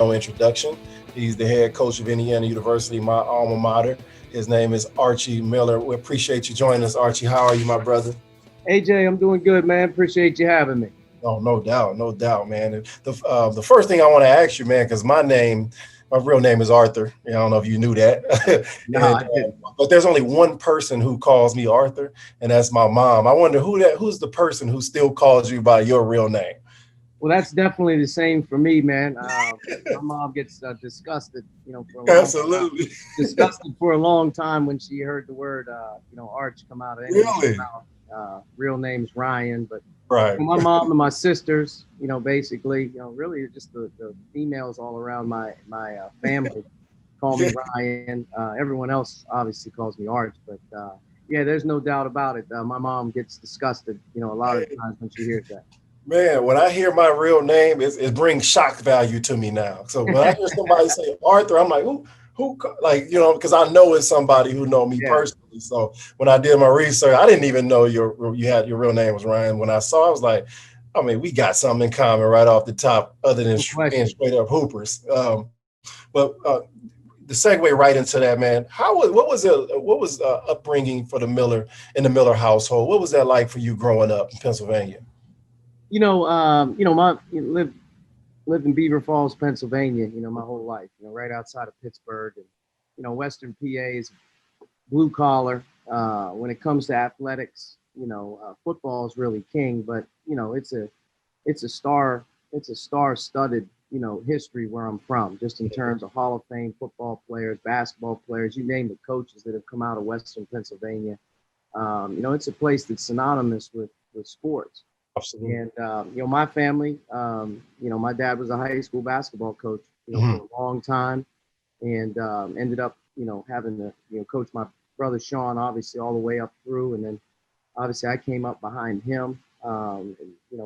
no introduction. He's the head coach of Indiana University, my alma mater. His name is Archie Miller. We appreciate you joining us, Archie. How are you, my brother? AJ, I'm doing good, man. Appreciate you having me. Oh, no doubt, no doubt, man. The first thing I want to ask you, man, because my real name is Arthur. I don't know if you knew that, No, and I didn't. but there's only one person who calls me Arthur, and that's my mom. I wonder who's the person who still calls you by your real name. Well, that's definitely the same for me, man. My mom gets disgusted, for a long time. Absolutely, Disgusted for a long time when she heard the word, Arch come out of anyone's really, mouth. Real name's Ryan, but right. my mom and my sisters, basically, really just the females all around my family call me Ryan. Everyone else obviously calls me Arch, but yeah, there's no doubt about it. My mom gets disgusted, a lot of times when she hears Man, when I hear my real name, it brings shock value to me now. So when I hear somebody say Arthur, I'm like, like, because I know it's somebody who know me that. personally. So when I did my research, I didn't even know your real name was Ryan. When I saw, I was like, I mean, we got something in common right off the top, other than No being question. straight up hoopers. But the segue right into that, man. What was upbringing for the Miller in the Miller household? What was that like for you growing up in Pennsylvania? My lived in Beaver Falls, Pennsylvania. My whole life. Right outside of Pittsburgh, and Western PA is blue collar. When it comes to athletics, football is really king. But it's a star it's a star-studded history where I'm from, just in terms of Hall of Fame football players, basketball players, you name the coaches that have come out of Western Pennsylvania. It's a place that's synonymous with sports. Absolutely. And my family, my dad was a high school basketball coach, for Mhm. a long time, and ended up, having to, coach my brother Sean, obviously all the way up through, and then obviously I came up behind him. And,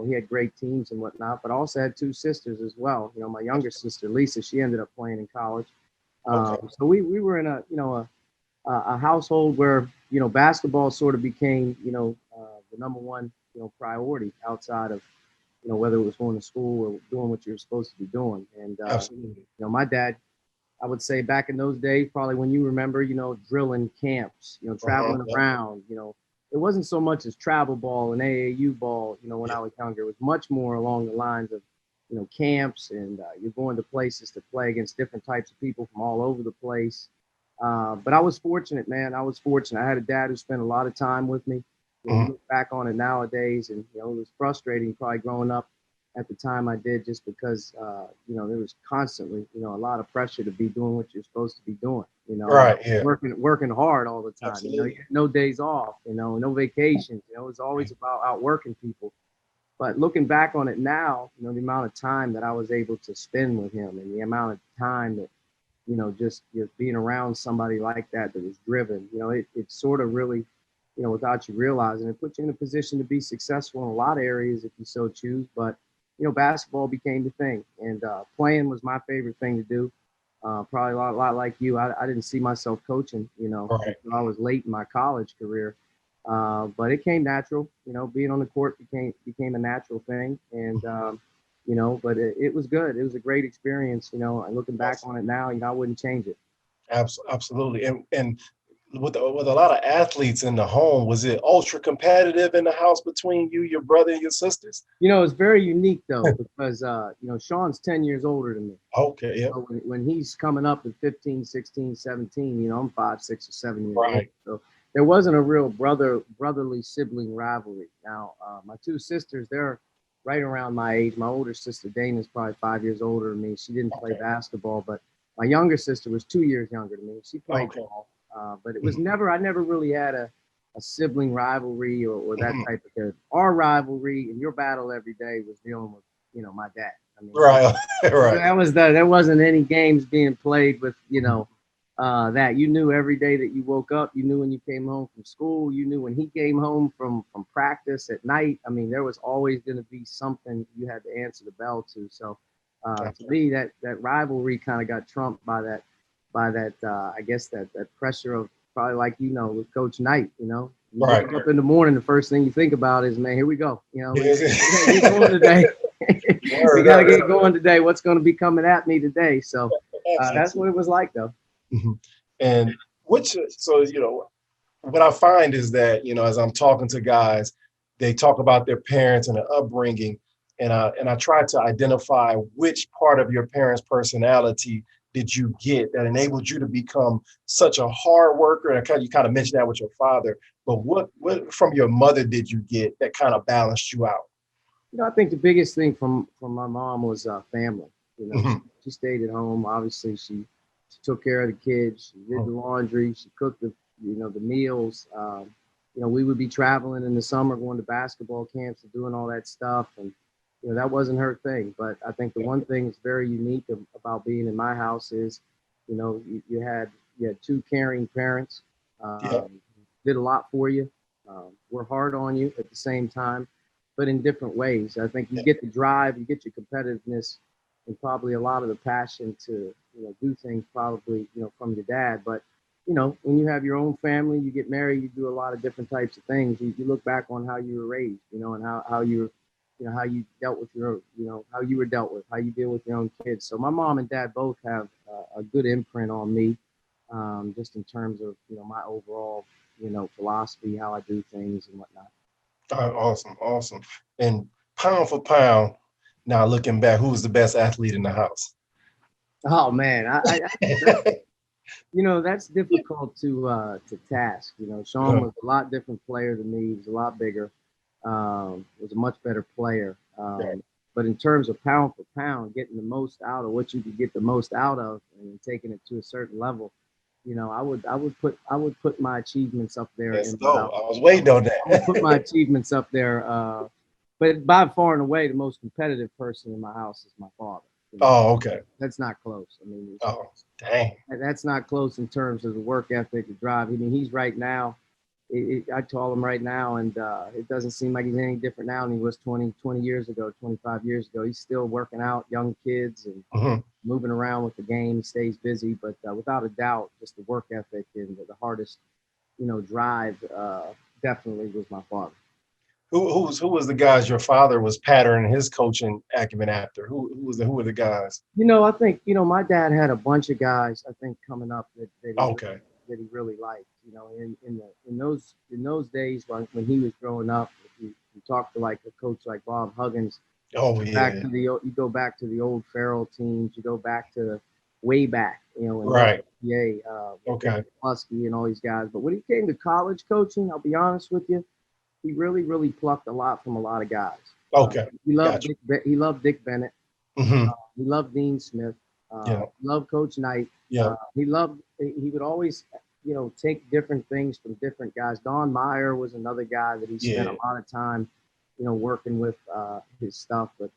he had great teams and whatnot, but I also had two sisters as well. My younger sister Lisa, she ended up playing in college. Okay. So we were in a household where basketball sort of became the number one priority outside of whether it was going to school or doing what you're supposed to be doing. And Absolutely. my dad, I would say back in those days, probably when you remember, drilling camps, Uh-huh. traveling Yep. around, it wasn't so much as travel ball and AAU ball, when Yeah. I was younger. It was much more along the lines of, camps, and you're going to places to play against different types of people from all over the place. But I was fortunate, man. I was fortunate. I had a dad who spent a lot of time with me. You Mhm. look back on it nowadays, and it was frustrating probably growing up at the time I did, just because there was constantly a lot of pressure to be doing what you're supposed to be doing, and Right. Yeah. working hard all the time. You Absolutely. had no days off, no vacations. It was always about outworking people. But looking back on it now, the amount of time that I was able to spend with him, and the amount of time that just being around somebody like that was driven, it sort of really, without you realizing, it puts you in a position to be successful in a lot of areas if you so choose. But basketball became the thing, and playing was my favorite thing to do. Probably a lot like you. I didn't see myself coaching, Right. until I was late in my college career. But it came natural, being on the court became a natural thing, and but it was good. It was a great experience, and looking back Yes. on it now, I wouldn't change it. Absolutely. And with a lot of athletes in the home, was it ultra competitive in the house between you, your brother, and your sisters? It's very unique though, because Sean's 10 years older than me. Okay. Yep. So when he's coming up at 15, 16, 17, I'm 5, 6, or 7 years old. Right. So there wasn't a real brotherly sibling rivalry. Now, my two sisters, they're right around my age. My older sister, Dana, is probably 5 years older than me. She didn't play Okay. basketball, but my younger sister was 2 years younger than me. She played Okay. ball, but it was Mhm. never, I never really had a sibling rivalry or that Mhm. type of thing. Our rivalry and your battle every day was dealing with, my dad. I mean, Right. Right. there wasn't any games being played with that you knew every day that you woke up. You knew when you came home from school. You knew when he came home from practice at night. I mean, there was always going to be something you had to answer the bell to. So to Absolutely. me, that rivalry kind of got trumped by that I guess that pressure of probably like with Coach Knight. You Right. wake up in the morning, the first thing you think about is, man, here we go. Yes. We're going today. We got to get going today. What's going to be coming at me today? So that's what it was like, though. Mhm. And so, what I find is that, as I'm talking to guys, they talk about their parents and their upbringing, and I try to identify which part of your parents' personality did you get that enabled you to become such a hard worker. And you kind of mentioned that with your father, but what from your mother did you get that kind of balanced you out? I think the biggest thing from my mom was family. Mhm. She stayed at home. Obviously, she took care of the kids. She did the laundry. She cooked the meals. We would be traveling in the summer, going to basketball camps and doing all that stuff. And that wasn't her thing. But I think the one thing that's very unique about being in my house is, you had two caring parents. Yeah, Did a lot for you. Were hard on you at the same time, but in different ways. I think you get the drive, you get your competitiveness, and probably a lot of the passion to do things probably from your dad. But when you have your own family, you get married, you do a lot of different types of things. You look back on how you were raised, and how you how you dealt with how you were dealt with, how you deal with your own kids. So my mom and dad both have a good imprint on me, just in terms of my overall philosophy, how I do things and whatnot. awesome, awesome. And pound for pound, now looking back, who was the best athlete in the house? Oh man, that's difficult to task. Sean was a lot different player than me. He was a lot bigger. Was a much better player. But in terms of pound for pound, getting the most out of what you could get the most out of, and taking it to a certain level, I would put my achievements up there Let's in my go. house. I was waiting on I would put my that. achievements up there. But by far and away, the most competitive person in my house is my father. Oh, okay. That's not close. I mean, Oh, dang. that's not close in terms of the work ethic, the drive. I mean, he's right now. I told him right now, and it doesn't seem like he's any different now than he was 20 years ago, 25 years ago. He's still working out young kids and Mhm. moving around with the game. He stays busy, but without a doubt, just the work ethic and the hardest, drive definitely was my father. Who was the guys your father was patterning his coaching acumen after? Who were the guys? I think my dad had a bunch of guys. I think coming up Okay. that he really liked. In those days when he was growing up, if you talk to like a coach like Bob Huggins, Oh back yeah. to the you go back to the old Farrell teams, you go back to way back, in the Right. NBA, with Dick Okay. Muskie and all these guys. But when he came to college coaching, I'll be honest with you, he really, really plucked a lot from a lot of guys. Okay. He loved Gotcha. He loved Dick Bennett. Hmm. He loved Dean Smith. Yeah. He loved Coach Knight. Yeah. He would always, take different things from different guys. Don Meyer was another guy that he spent Yeah. a lot of time, working with his stuff. But,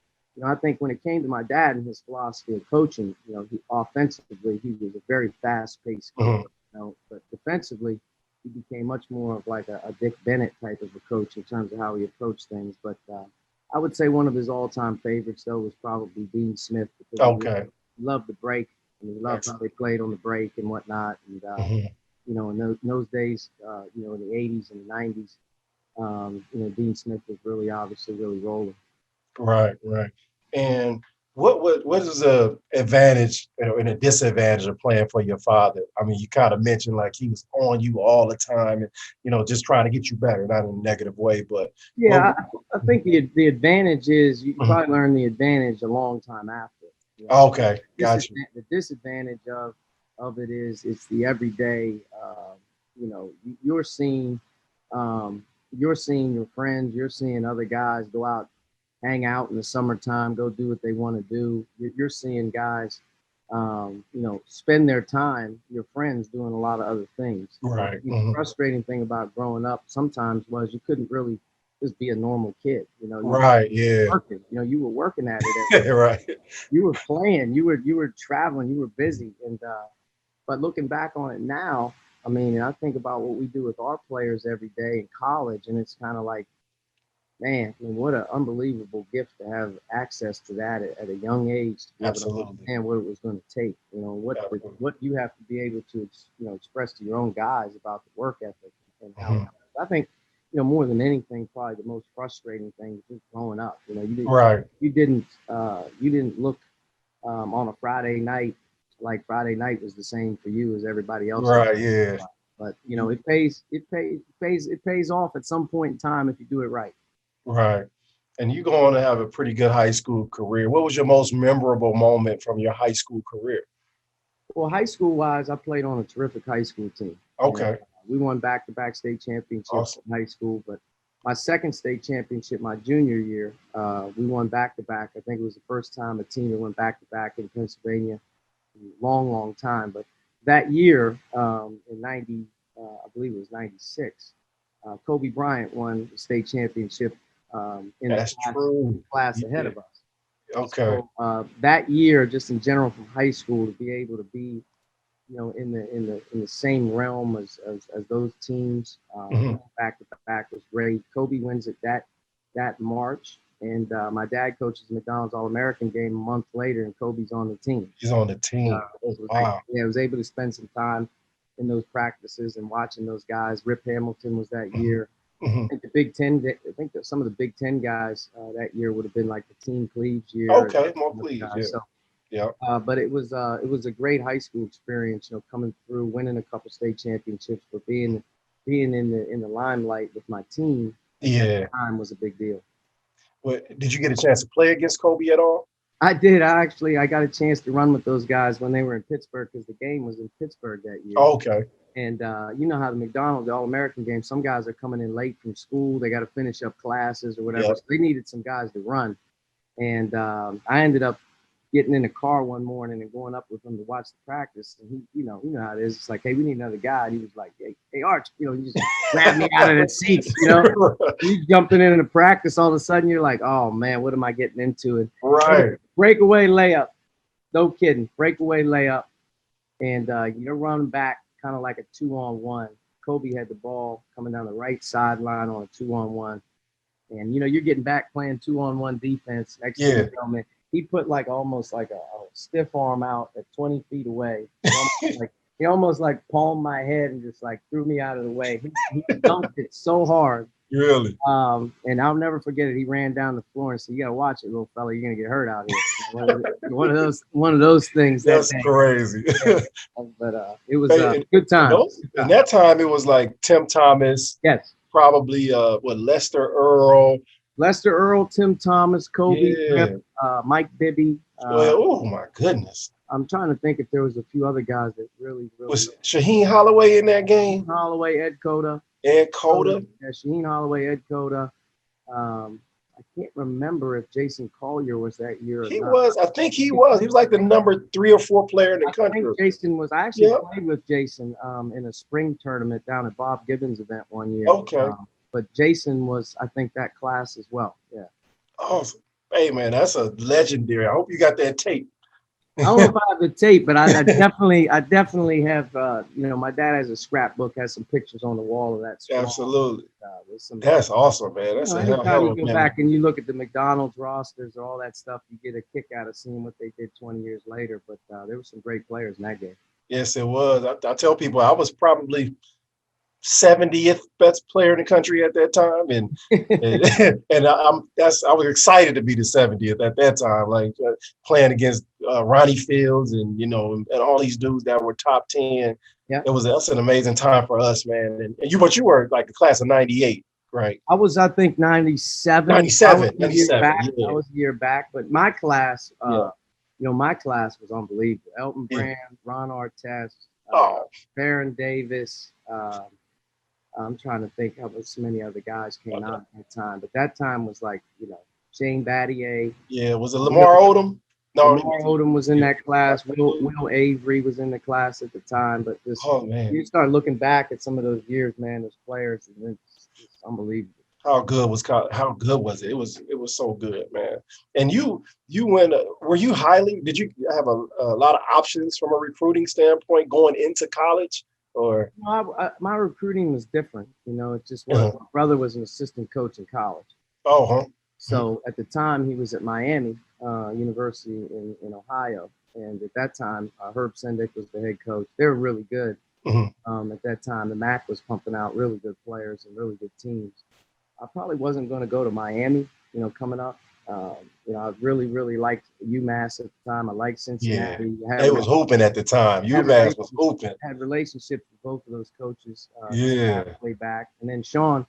I think when it came to my dad and his philosophy of coaching, he offensively, he was a very fast paced coach, Hmm. but defensively, he became much more of like a Dick Bennett type of a coach in terms of how he approached things. But I would say one of his all-time favorites, though, was probably Dean Smith because Okay. he loved the break and he loved how Excellent. they played on the break and whatnot. And Hmm. in those days, in the '80s and the '90s, Dean Smith was really obviously really rolling. Right. Right. And what is the advantage and a disadvantage of playing for your father? I mean, you kind of mentioned like he was on you all the time, and just trying to get you better, not in a negative way, but what? Yeah, I think the advantage is you Mhm. probably learn the advantage a long time after. Okay, got you. The disadvantage of it is it's the everyday. You're seeing, you're seeing your friends, you're seeing other guys go out, hang out in the summertime, go do what they want to do. You're seeing guys, spend their time, your friends, doing a lot of other things. Right. The Hmm. frustrating thing about growing up sometimes was you couldn't really just be a normal kid. You Right. Yeah. working. You were working at it. Right. You were playing. You were traveling. You were busy. And but looking back on it now, I mean, I think about what we do with our players every day in college, and it's kind of like, man, I mean, what an unbelievable gift to have access to that at a young age to be able to Absolutely. understand what it was going to take. Absolutely. What you have to be able to express to your own guys about the work ethic and how. Mhm. I think more than anything, probably the most frustrating thing is just growing up. Right. You didn't look on a Friday night like Friday night was the same for you as everybody else. Right. Yeah. But it pays off at some point in time if you do it right. Right. And you go on to have a pretty good high school career. What was your most memorable moment from your high school career? Well, high school wise, I played on a terrific high school team. And, Okay. we won back-to-back state championships Awesome. in high school, but my second state championship, my junior year, we won back-to-back. I think it was the first time a team that went back-to-back in Pennsylvania in a long, long time. But that year, in 90, I believe it was 96, Kobe Bryant won the state championship in That's true. the class ahead Yeah. of us. Okay. So that year, just in general from high school, to be able to be, in the same realm as those teams, Mhm. back to back was great. Kobe wins it that March, and my dad coaches McDonald's All American game a month later, and Kobe's on the team. He's on the team. Oh, wow. I was able to spend some time in those practices and watching those guys. Rip Hamilton was that year. Mhm. I think the Big Ten. I think that some of the Big Ten guys that year would have been like the Team Cleves year. Okay. More please. Yeah. So, Yeah. but it was a great high school experience. Coming through, winning a couple state championships, but being in the limelight with my team at Yeah. that time was a big deal. Well, did you get a chance to play against Kobe at all? I did. I got a chance to run with those guys when they were in Pittsburgh because the game was in Pittsburgh that year. Okay. And you know how the McDonald's, the All-American game, some guys are coming in late from school. They got to finish up classes or whatever. Yep. So they needed some guys to run. And I ended up getting in the car one morning and going up with him to watch the practice. And he, you know how it is. It's like, hey, we need another guy. And he was like, hey, Arch, he just grabbed me out of the seats, You jumping into practice, all of a sudden you're like, oh man, what am I getting into? And Right. breakaway layup. No kidding. Breakaway layup. And you're running back kind of like a 2-on-1. Kobe had the ball coming down the right sideline on a 2-on-1. And, you're getting back playing 2-on-1 defense. Next thing you know, man, he put almost like a stiff arm out at 20 feet away. He almost palmed my head and just threw me out of the way. He dunked it so hard. Really? And I'll never forget it. He ran down the floor and said, "You gotta watch it, little fella. You're gonna get hurt out here." one of those things. That's crazy. Yeah. But it was a good time. In that time, it was like Tim Thomas. Yes. Probably Lester Earl, Tim Thomas, Kobe, Rip, Mike Bibby. Oh my goodness! I'm trying to think if there was a few other guys that really was Shaheen Holloway in that game. Holloway, Ed Cota. Yeah, Shaheen Holloway, Ed Cota. I can't remember if Jason Collier was that year. He was. I think he was. He was like the number 3 or 4 player in the country. I think Jason was. I actually played with Jason in a spring tournament down at Bob Gibbons' event one year. Okay. But Jason was, I think, that class as well. Yeah. Awesome. Hey man, that's a legendary. I hope you got that tape. I don't know if I have the tape, but I definitely have. My dad has a scrapbook, has some pictures on the wall of that. Absolutely. That's awesome, man. That's a hell of a go back and you look at the McDonald's rosters or all that stuff, you get a kick out of seeing what they did 20 years later. But there were some great players in that game. Yes, it was. I tell people I was probably 70th best player in the country at that time, and I was excited to be the 70th at that time, playing against Ronnie Fields and all these dudes that were top 10. Yeah, that's an amazing time for us, man. And you were like the class of '98, right? I was, I think, 97. 97. I was a year back, but my class, my class was unbelievable. Elton Brand, Ron Artest, Baron Davis. I'm trying to think how so many other guys came out at that time, but that time was Shane Battier. Yeah, was it Lamar Odom? No, Lamar Odom was in that class. Will Avery was in the class at the time, but you start looking back at some of those years, man, those players, and it's unbelievable. How good was it? It was so good, man. And you went. Did you have a lot of options from a recruiting standpoint going into college? Or my recruiting was different. It just was. My brother was an assistant coach in college. So at the time he was at Miami University in Ohio, and at that time Herb Sendick was the head coach. They were really good. Mhm. At that time, the MAC was pumping out really good players and really good teams. I probably wasn't going to go to Miami, coming up. I really liked UMass at the time. I liked Yeah, Cincinnati. they was hooping at the time. Had, UMass was relationships, hooping. had relationships with both of those coaches Yeah. way back. And then Sean,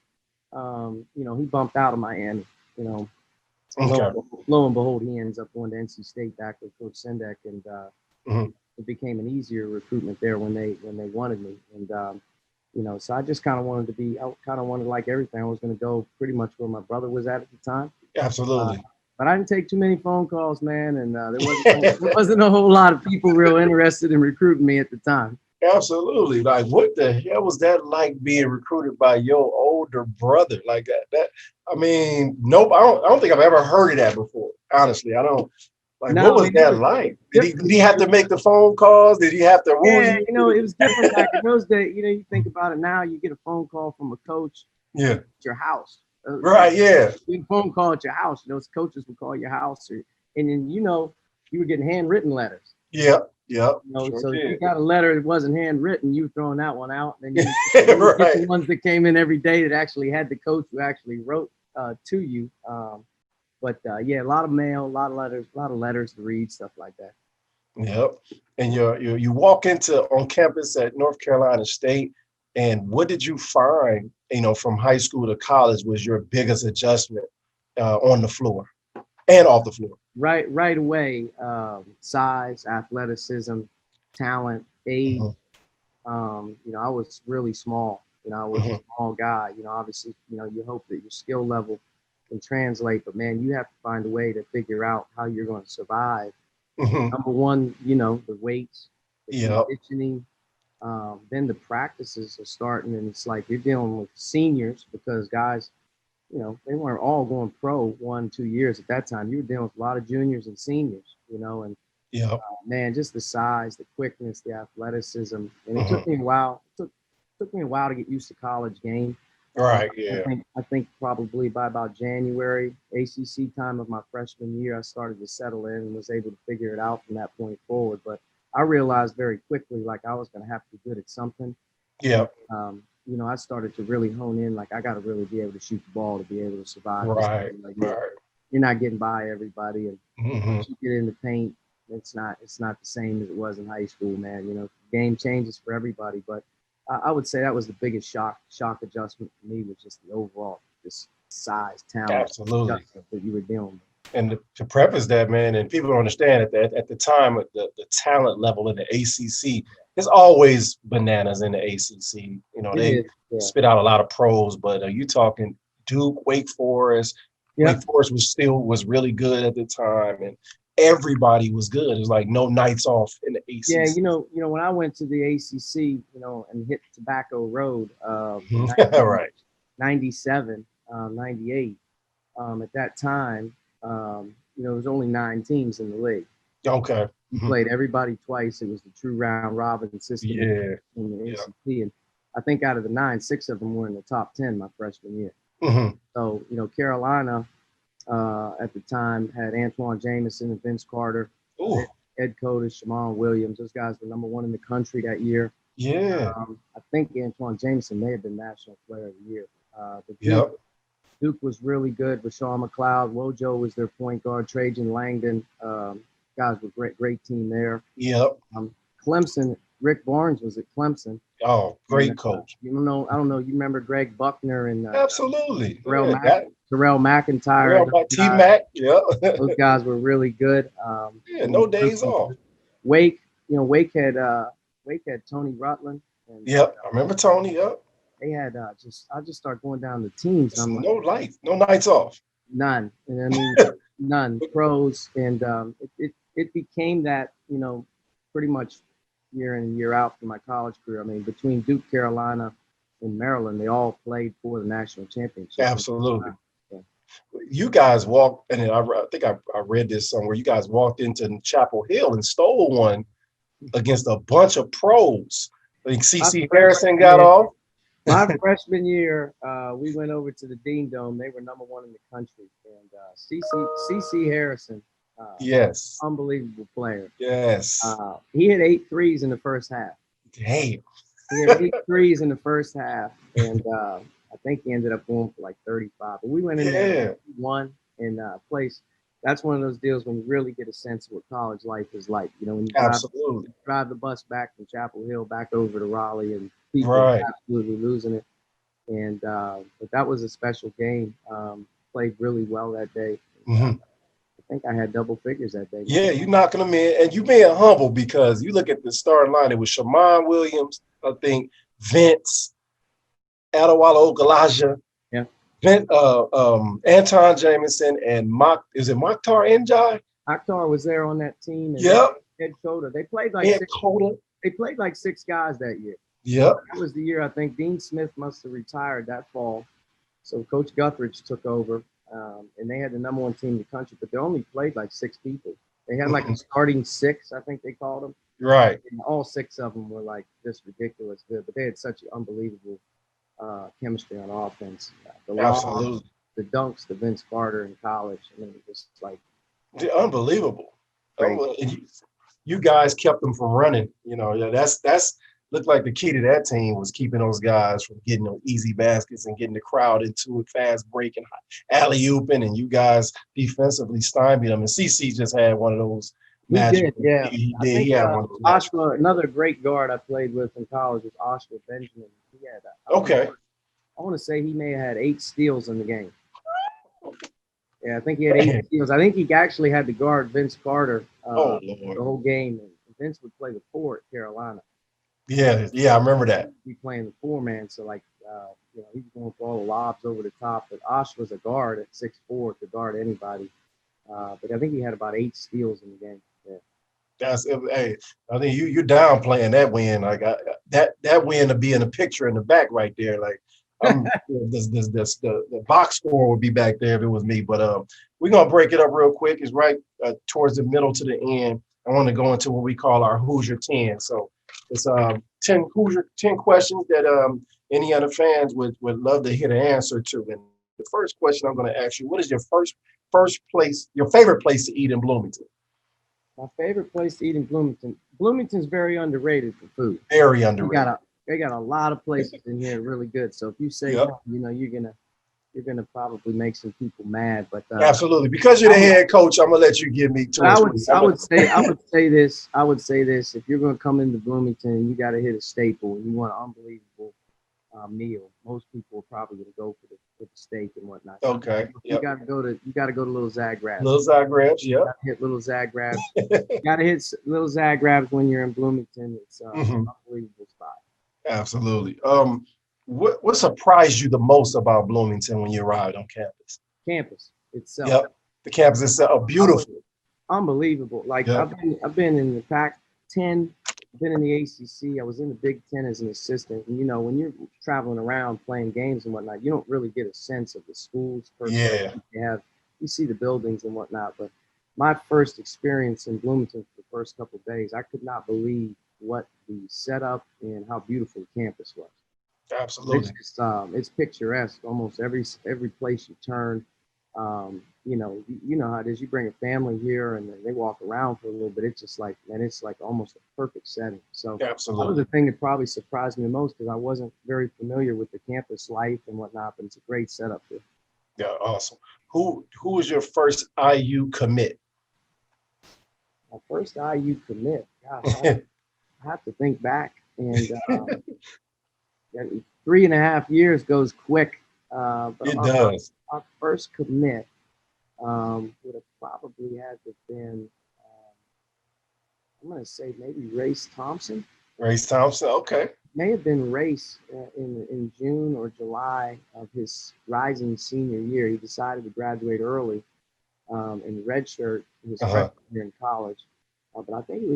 he bumped out of Miami. You know, Okay. lo and behold, he ends up going to NC State back with Coach Sendek, and Mhm. it became an easier recruitment there when they wanted me. And so I just kind of wanted to be. I kind of wanted like everything. I was going to go pretty much where my brother was at the time. Uh, Absolutely. but I didn't take too many phone calls, man, and there wasn't a whole lot of people real interested in recruiting me at the time. Absolutely. Like, what the hell was that like being recruited by your older brother? Like that. I mean, nope. I don't think I've ever heard of that before. Honestly, I don't. Like, what No, was man, it that was like? Did different. he have to make the phone calls? Did he have to woo Yeah, you? it was different back in those days. You think about it now, you get a phone call from a coach Yeah. at your house. Right. Yeah. You get a phone call at your house. Coaches would call your house, and then you were getting handwritten letters. Yep. Yep. Sure So if you did. got a letter that wasn't handwritten, you were throwing that one out. And then you get the Right. ones that came in every day that actually had the coach who actually wrote to you. Yeah, a lot of mail, a lot of letters to read, stuff like that. Yep. And you walk into on campus at North Carolina State, and what did you find? From high school to college was your biggest adjustment on the floor and off the floor. Right away, size, athleticism, talent, age. Mhm. I was really small. I was a Mhm. small guy. Obviously, you hope that your skill level can translate, but man, you have to find a way to figure out how you're going to survive. Mhm. Number one, the weights, the Yep. conditioning, then the practices are starting, and it's like you're dealing with seniors because guys, they weren't all going pro 1, 2 years at that time. You were dealing with a lot of juniors and seniors, and Yep. man, just the size, the quickness, the athleticism, and it took Mhm. me a while. Took me a while to get used to college game. Right. I Yeah. think I think probably by about January ACC time of my freshman year, I started to settle in and was able to figure it out from that point forward. But I realized very quickly, like I was going to have to be good at something, and Yep. I started to really hone in. Like I got to really be able to shoot the ball to be able to survive this Right. game. Like Right. you're not getting by everybody, and Mhm. once you get in the paint, it's not the same as it was in high school, man. The game changes for everybody, but I would say that was the biggest shock adjustment for me was just the overall just size, talent Absolutely. adjustment that you were dealing with. And to preface that, man, and people don't understand at the time, the talent level in the ACC is always bananas in the ACC. It They is, yeah, spit out a lot of pros, but you talking Duke, Wake Forest. Wake yep, Forest was really good at the time, and everybody was good. It was like no nights off in the yeah. ACC. When I went to the ACC, and hit Tobacco Road in Right. 97, 98. At that time, there was only 9 teams in the league. Okay. You played everybody twice. It was the true round robin system Yeah. in the Yeah. ACC, and I think out of the 9, 6 of them were in the top 10 my freshman year. Hmm. So Carolina at the time had Antoine Jameson and Vince Carter, Ooh. Ed Cota, Shammond Williams. Those guys were number one in the country that year. Yeah. I think Antoine Jameson may have been National Player of the Year. But Yep. Duke was really good. Rashawn McLeod, Wojo was their point guard. Trajan Langdon, guys were great team there. Yep. Clemson, Rick Barnes was at Clemson. Oh, And great coach. I don't know. You remember Greg Buckner and Absolutely. Terrell, Yeah. That. Terrell McIntyre. Well, T Mac. Yeah. Those guys were really good. Yeah. No days off. Wake, Wake had Tony Rutland, and Yep. I remember Tony. Yep. they had I just start going down the teams, and It's I'm like no lights, no nights off. none, and I mean none pros, and it became that pretty much year in and year out for my college career. I mean, between Duke, Carolina, and Maryland, they all played for the national championship. Absolutely. Yeah. You guys walked, and I think I read this somewhere. You guys walked into Chapel Hill and stole one against a bunch of pros. I think My CC Harrison freshman got year, off. my freshman year, we went over to the Dean Dome. They were number one in the country, and CC Harrison, Yes. unbelievable player. Yes. He hit 8 threes in the first half. Damn. He had 8 threes in the first half, and I think he ended up going for like 35. But we went in there, Yeah, won, and placed. That's one of those deals when you really get a sense of what college life is like. You know, when you absolutely. drive the bus back from Chapel Hill back over to Raleigh, and people Right. absolutely losing it. And but that was a special game. Played really well that day. And, Hmm. I think I had double figures that day, man. Yeah, you knocking them in, and you being humble because you look at the starting line. It was Shammond Williams, I think, Vince, Adewale Ogalaja, Yeah. Anton Jameson, and Is it Mokhtar Njai? Akhtar was there on that team, and Yep. Ed Cota. Ed Cota. They played like 6 guys that year. Yep. That was the year I think Dean Smith must have retired that fall. So Coach Guthridge took over, and they had the number one team in the country, but they only played like 6 people. They had like a starting six, I think they called them. Right. And all 6 of them were like just ridiculous good, but they had such unbelievable chemistry on offense. The lobs, Absolutely. the dunks, the Vince Carter in college. I mean, it was like Unbelievable. great. You guys kept them from running. You know, yeah, that's looked like the key to that team was keeping those guys from getting those easy baskets and getting the crowd into it, fast breaking, alley ooping, and you guys defensively stymied them. And CC just had one of those He magic. did, yeah. He I did. think He had one of those magic. Oshawa, another great guard I played with in college was Oshawa Benjamin. He had, Okay. I want to say he may have had 8 steals in the game. Yeah, I think he had 8 Man. steals. I think he actually had to guard Vince Carter Oh the Lord. whole game. And Vince would play the 4 at Carolina. Yeah, yeah, I remember that. He'd be playing the 4-man, so like you know, he was going for all the lobs over the top. But Osh was a guard at 6'4", could guard anybody. But I think he had about 8 steals in the game. Yeah. Hey, I think you're downplaying that win. Like that win to be in the picture in the back right there. Like the box score would be back there if it was me. But we're gonna break it up real quick. It's right towards the middle to the end. I want to go into what we call our Hoosier 10. So it's 10 questions that any other fans would love to hear the answer to. And the first question I'm going to ask you: what is your first place, your favorite place to eat in Bloomington? My favorite place to eat in Bloomington. Bloomington's very underrated for food. Very underrated. They got a lot of places in here really good. So if you say Yep. you know, you're gonna probably make some people mad. But Absolutely, because you're the head coach, I'm gonna let you give me two. I would say this. If you're gonna come into Bloomington and you got to hit a staple and you want an unbelievable meal, most people are probably gonna go for the steak and whatnot. Okay. You gotta go to Little Zagreb. Little Zagreb, yeah. Hit Little Zagreb. Gotta hit Little Zagreb when you're in Bloomington. It's an unbelievable spot. Absolutely. What surprised you the most about Bloomington when you arrived on campus? Campus itself. Yep. The campus itself, beautiful. Unbelievable. Like Yep. I've been in the Pac-10, been in the ACC. I was in the Big Ten as an assistant. And you know, when you're traveling around playing games and whatnot, you don't really get a sense of the schools. Yeah. You see the buildings and whatnot, but my first experience in Bloomington for the first couple of days, I could not believe what the setup and how beautiful the campus was. Absolutely. It's picturesque. Almost every place you turn. You know how it is. You bring a family here and they walk around for a little bit. It's just like, man, it's like almost a perfect setting. So Absolutely. that was the thing that probably surprised me the most because I wasn't very familiar with the campus life and whatnot. But it's a great setup here. Yeah, awesome. Who was your first IU commit? My first IU commit. Gosh, I have to think back. And 3.5 years goes quick. But It does. Our first commit would have probably had to have been, I'm going to say maybe Race Thompson. Race Thompson, okay. May have been Race in June or July of his rising senior year. He decided to graduate early in redshirt his freshman year in college. But I think it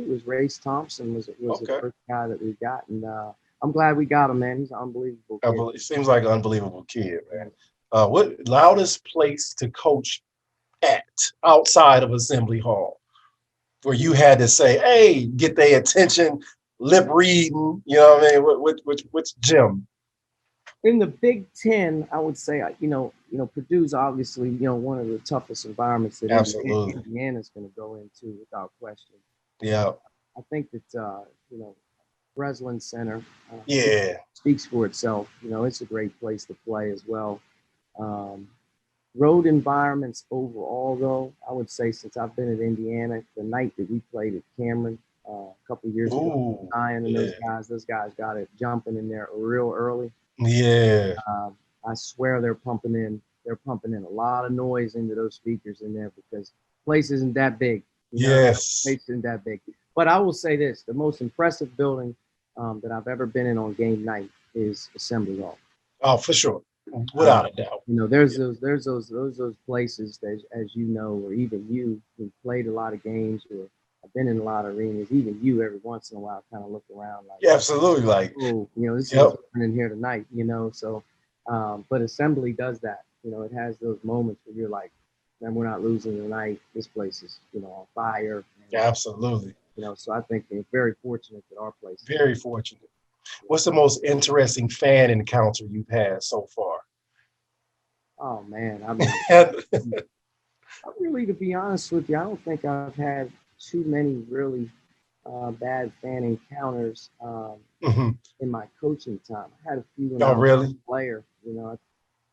was Race Thompson was the first guy that we got, and I'm glad we got him, man. He's an unbelievable kid. It seems like an unbelievable kid, man. What loudest place to coach at outside of Assembly Hall, where you had to say, "Hey, get their attention," lip reading, you know what I mean? Which gym? In the Big Ten, I would say, Purdue's obviously, one of the toughest environments that Indiana's going to go into without question. Yeah. I think that, Breslin Center. Yeah. Speaks for itself. You know, it's a great place to play as well. Um, Road environments overall, though, I would say since I've been at Indiana, the night that we played at Cameron a couple of years ago, Ooh. Ryan and Yeah. those guys got it jumping in there real early. Yeah. Uh, I swear they're pumping in a lot of noise into those speakers in there because the place isn't that big. You know, the Yes. place isn't that big. But I will say this: the most impressive building that I've ever been in on game night is Assembly Hall. Oh, for sure. Uh, Without a doubt. you know, there's those places that, as you know, or even you who played a lot of games or have been in a lot of arenas, even you every once in a while kind of look around like, Yeah, absolutely. Like, oh, you know, this is yep. what's happening here tonight, you know. So, but Assembly does that. You know, it has those moments where you're like, man, we're not losing tonight. This place is, you know, on fire. And, Absolutely. you know, so I think we're very fortunate that our place. Very fortunate. What's the most interesting fan encounter you've had so far? Oh man, I mean, I really, to be honest with you, I don't think I've had too many really bad fan encounters Mhm. in my coaching time. I had a few when I Oh, was really? a player. You know,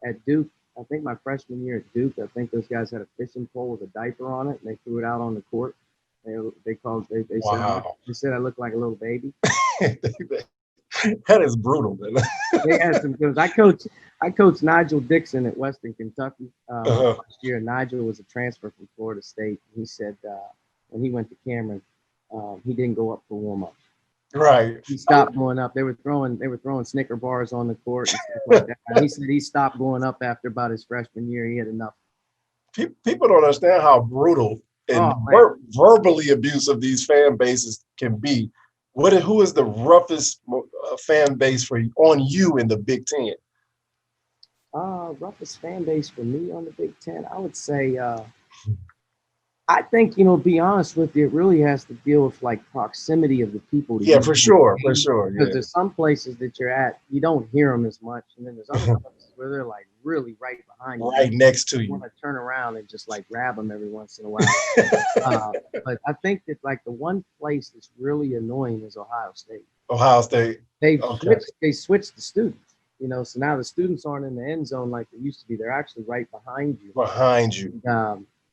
at Duke, I think my freshman year at Duke, I think those guys had a fishing pole with a diaper on it, and they threw it out on the court. Wow. They said I looked like a little baby. That is brutal, man. They had some good. I coached Nigel Dixon at Western Kentucky my Uh-huh. first year. Nigel was a transfer from Florida State. He said when he went to Cameron, he didn't go up for warm up. Right. He stopped going up. They were throwing Snicker bars on the court and stuff like that. And he said he stopped going up after about his freshman year. He had enough. People don't understand how brutal and Oh man. verbally abusive these fan bases can be. Who is the roughest fan base on you in the Big Ten? Roughest fan base for me on the Big Ten, I would say. I think, you know, to be honest with you, it really has to deal with like proximity of the people to Yeah, you. for sure, for sure. Because Yeah. there's some places that you're at, you don't hear them as much, and then there's other places where they're like really right behind you. Right next to You you. want to turn around and just like grab them every once in a while. But I think that like the one place that's really annoying is Ohio State. Ohio State. They've Okay. switched the students. You know, so now the students aren't in the end zone like they used to be. They're actually right behind you. Behind you.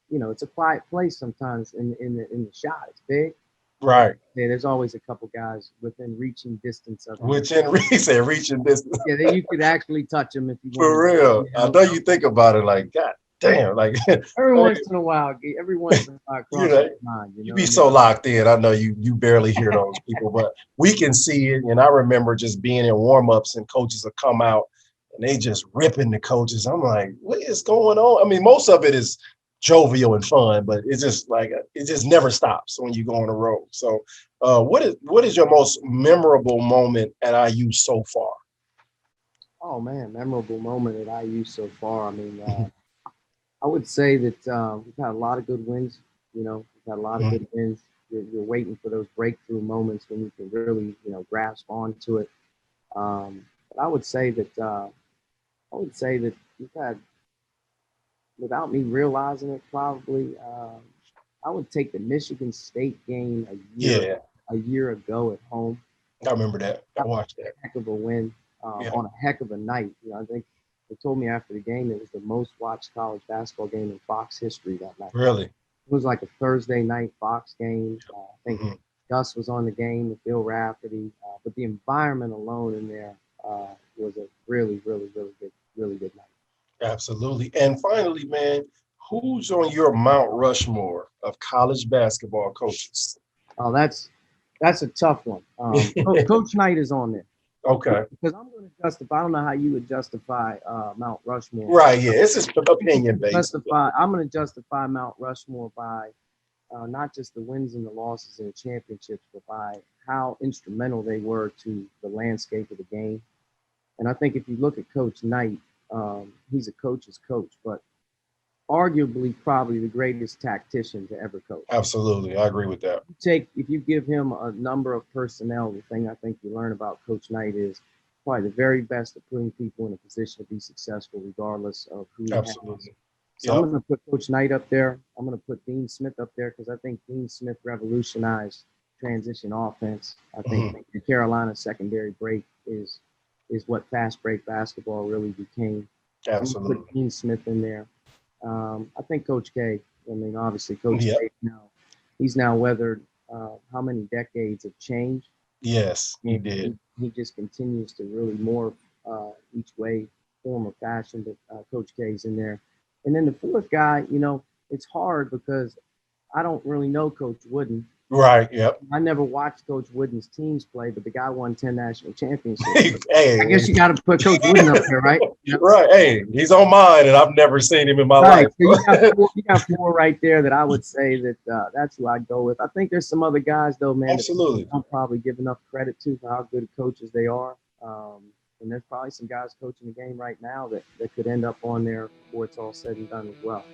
You know, it's a quiet place sometimes in the shot. It's big. Right. Yeah, there's always a couple guys within reaching distance of you. Which in said reaching distance. Yeah, you could actually touch them if you For wanted. real. You I know? know you think about it like, God damn, like Every once in a while, you cross know, your mind. You you know be what I so mean? locked in. I know you barely hear those people, but we can see it. And I remember just being in warm-ups and coaches would come out and they just ripping the coaches. I'm like, what is going on? I mean, most of it is jovial and fun, but it's just like it just never stops when you go on the road. So what is your most memorable moment at IU so far? Oh man, memorable moment at IU so far. I mean, I would say that we've had a lot of good wins. You know, we've had a lot of good wins. You're waiting for those breakthrough moments when you can really, you know, grasp onto it. But I would say that we've had, without me realizing it, probably I would take the Michigan State game Yeah, a year ago at home. I remember that. I watched that. Heck of a win Yeah, on a heck of a night. You know, I think they told me after the game it was the most watched college basketball game in Fox history that night. really. It was like a Thursday night Fox game. I think Mhm. Gus was on the game with Bill Rafferty, but the environment alone in there was a really, really, really good night. Absolutely. And finally, man, who's on your Mount Rushmore of college basketball coaches? Oh, that's a tough one. Coach Knight is on there Okay. because I'm going to justify. I don't know how you would justify Mount Rushmore. Right. Yeah. It's just opinion based. I'm going to justify Mount Rushmore by not just the wins and the losses and the championships, but by how instrumental they were to the landscape of the game. And I think if you look at Coach Knight, he's a coach's coach, but arguably probably the greatest tactician to ever coach. Absolutely. I agree with that. If you give him a number of personnel, the thing I think you learn about Coach Knight is probably the very best at putting people in a position to be successful, regardless of who he has. Absolutely. So I'm going to put Coach Knight up there. I'm going to put Dean Smith up there because I think Dean Smith revolutionized transition offense. I think Mhm. the Carolina secondary break is what fast break basketball really became. I'm gonna put Absolutely. Dean Smith in there. I think Coach K. I mean, obviously, Coach Yep. K. He's now weathered how many decades of change, Yes, he and did. he just continues to really morph each way, form, or fashion. But Coach K's in there, and then the fourth guy, it's hard because I don't really know Coach Wooden. Right. Yep. I never watched Coach Wooden's teams play, but the guy won 10 national championships. I Hey. guess you got to put Coach Wooden up there, right? Right. Hey, he's on mine, and I've never seen him in my Right. life. So you got four right there that I would say that that's who I'd go with. I think there's some other guys though, man, that people Absolutely. don't probably give enough credit to for how good coaches they are. And there's probably some guys coaching the game right now that could end up on there before it's all said and done as well.